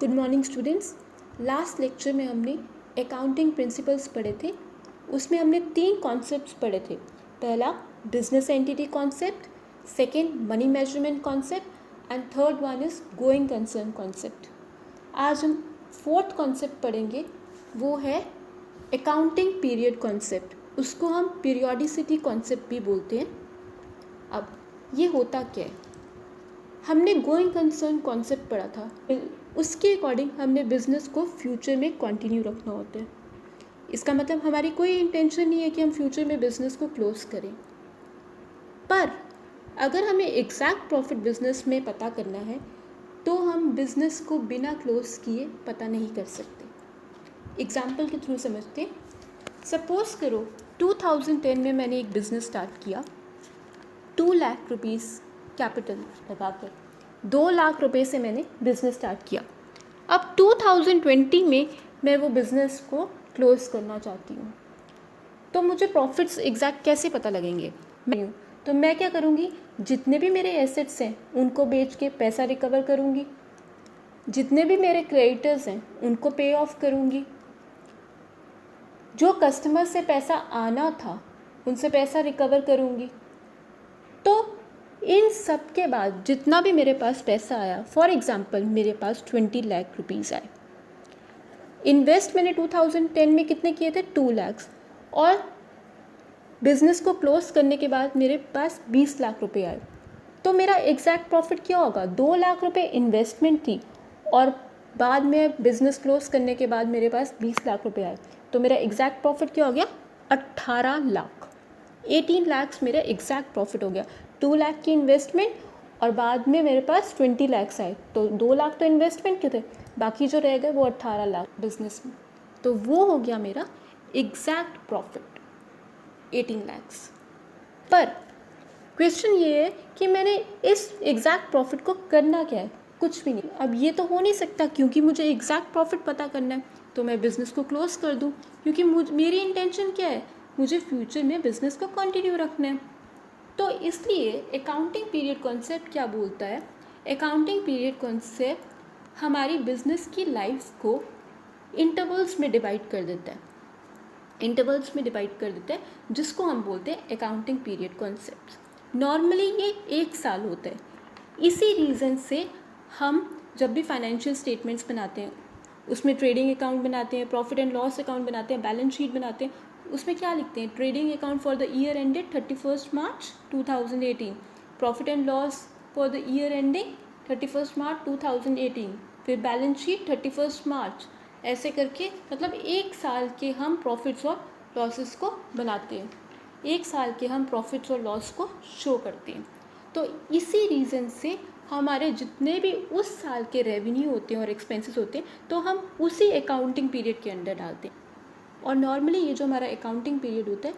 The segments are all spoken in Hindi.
Good morning students. Last lecture में हमने अकाउंटिंग प्रिंसिपल्स पढ़े थे। उसमें हमने 3 कॉन्सेप्ट्स पढ़े थे। पहला business entity concept, second money measurement concept and third one is going concern concept. आज हम 4th कॉन्सेप्ट पढ़ेंगे, वो है अकाउंटिंग पीरियड कॉन्सेप्ट। उसको हम पीरियोडिसिटी कॉन्सेप्ट भी बोलते हैं। अब ये होता क्या है? हमने गोइंग कंसर्न कॉन्सेप्ट पढ़ा था, उसके अकॉर्डिंग हमने बिज़नेस को फ्यूचर में कंटिन्यू रखना होता है। इसका मतलब हमारी कोई इंटेंशन नहीं है कि हम फ्यूचर में बिज़नेस को क्लोज़ करें, पर अगर हमें एग्जैक्ट प्रॉफिट बिज़नेस में पता करना है तो हम बिज़नेस को बिना क्लोज़ किए पता नहीं कर सकते। एग्जाम्पल के थ्रू समझते हैं। सपोज़ करो 2010 में मैंने एक बिज़नेस स्टार्ट किया 2 लाख रुपीज़ कैपिटल लगाकर। 2 लाख रुपए से मैंने बिज़नेस स्टार्ट किया। अब 2020 में मैं वो बिज़नेस को क्लोज़ करना चाहती हूँ, तो मुझे प्रॉफिट्स एग्जैक्ट कैसे पता लगेंगे? तो मैं क्या करूँगी, जितने भी मेरे एसेट्स हैं उनको बेच के पैसा रिकवर करूँगी, जितने भी मेरे क्रेडिटर्स हैं उनको पे ऑफ करूँगी, जो कस्टमर से पैसा आना था उनसे पैसा रिकवर करूँगी। तो इन सब के बाद जितना भी मेरे पास पैसा आया, फॉर एग्ज़ाम्पल मेरे पास 20 लाख रुपीज़ आए। इन्वेस्ट मैंने 2010 में कितने किए थे? 2 लाख। और बिज़नेस को क्लोज करने के बाद मेरे पास 20 लाख रुपए आए। तो मेरा एग्जैक्ट प्रॉफिट क्या होगा? 2 लाख रुपए इन्वेस्टमेंट थी और बाद में बिज़नेस क्लोज करने के बाद मेरे पास 20 लाख रुपए आए, तो मेरा एग्जैक्ट प्रॉफिट क्या हो गया? 18 लाख। 18 लाख मेरा एग्जैक्ट प्रॉफिट हो गया। 2 लाख की इन्वेस्टमेंट और बाद में मेरे पास 20 लाख आए, तो 2 लाख तो इन्वेस्टमेंट के थे, बाकी जो रह गए वो 18 लाख बिजनेस में। तो वो हो गया मेरा एग्जैक्ट प्रॉफिट 18 लाख। पर क्वेश्चन ये है कि मैंने इस एग्जैक्ट प्रॉफिट को करना क्या है? कुछ भी नहीं। अब ये तो हो नहीं सकता, क्योंकि मुझे एग्जैक्ट प्रॉफिट पता करना है तो मैं बिज़नेस को क्लोज कर दूँ, क्योंकि मेरी इंटेंशन क्या है? मुझे फ्यूचर में बिज़नेस को कंटिन्यू रखना है। तो इसलिए अकाउंटिंग पीरियड कॉन्सेप्ट क्या बोलता है? अकाउंटिंग पीरियड कॉन्सेप्ट हमारी बिज़नेस की लाइफ को इंटरवल्स में डिवाइड कर देता है। इंटरवल्स में डिवाइड कर देता है, जिसको हम बोलते हैं अकाउंटिंग पीरियड कॉन्सेप्ट। नॉर्मली ये 1 साल होता है। इसी रीज़न से हम जब भी फाइनेंशियल स्टेटमेंट्स बनाते हैं, उसमें ट्रेडिंग अकाउंट बनाते हैं, प्रॉफिट एंड लॉस अकाउंट बनाते हैं, बैलेंस शीट बनाते हैं, उसमें क्या लिखते हैं? Trading account for the year ended 31 March 2018, profit and loss for the year ending 31 मार्च 2018, फिर बैलेंस शीट 31 मार्च, ऐसे करके मतलब 1 साल के हम प्रॉफिट्स और लॉसेस को बनाते हैं, 1 साल के हम प्रॉफिट्स और लॉस को शो करते हैं। तो इसी रीज़न से हमारे जितने भी उस साल के रेवेन्यू होते हैं और एक्सपेंसेस होते हैं, तो हम उसी अकाउंटिंग पीरियड के अंडर डालते हैं। और नॉर्मली ये जो हमारा अकाउंटिंग पीरियड होता है,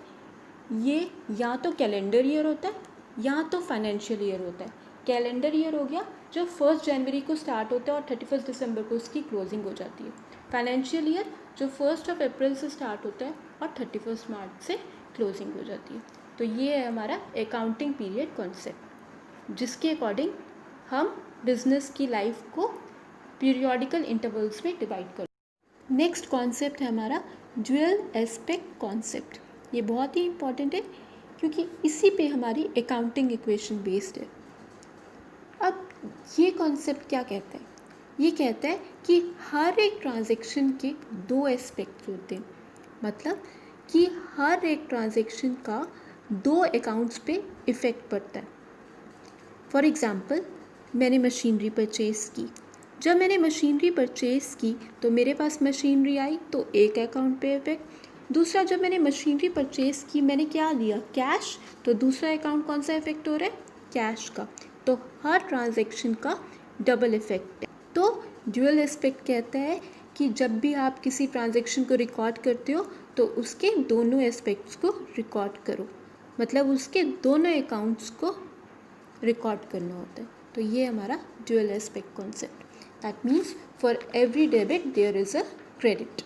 ये या तो कैलेंडर ईयर होता है या तो फाइनेंशियल ईयर होता है। कैलेंडर ईयर हो गया जो 1 जनवरी को स्टार्ट होता है और 31 दिसंबर को उसकी क्लोजिंग हो जाती है। फाइनेंशियल ईयर जो 1 अप्रैल से स्टार्ट होता है और 31 मार्च से क्लोजिंग हो जाती है। तो ये है हमारा अकाउंटिंग पीरियड कॉन्सेप्ट, जिसके अकॉर्डिंग हम बिजनेस की लाइफ को पीरियोडिकल इंटरवल्स में डिवाइड कर। नेक्स्ट कॉन्सेप्ट है हमारा ड्यूअल एस्पेक्ट कॉन्सेप्ट। ये बहुत ही इंपॉर्टेंट है क्योंकि इसी पे हमारी अकाउंटिंग इक्वेशन बेस्ड है। अब ये कॉन्सेप्ट क्या कहता है? ये कहता है कि हर एक ट्रांजैक्शन के 2 एस्पेक्ट होते हैं, मतलब कि हर एक ट्रांजैक्शन का 2 अकाउंट्स पे इफ़ेक्ट पड़ता है। फॉर एग्ज़ाम्पल मैंने मशीनरी परचेज़ की। जब मैंने मशीनरी परचेज़ की तो मेरे पास मशीनरी आई तो एक अकाउंट पे इफेक्ट। दूसरा, जब मैंने मशीनरी परचेज़ की, मैंने क्या लिया? कैश, तो दूसरा अकाउंट कौन सा इफेक्ट हो रहा है? कैश का। तो हर ट्रांजैक्शन का डबल इफेक्ट है। तो ड्यूअल एस्पेक्ट कहता है कि जब भी आप किसी ट्रांजैक्शन को रिकॉर्ड करते हो तो उसके दोनों एस्पेक्ट्स को रिकॉर्ड करो, मतलब उसके दोनों अकाउंट्स को रिकॉर्ड करना होता है। तो ये हमारा dual aspect concept. That means for every debit there is a credit.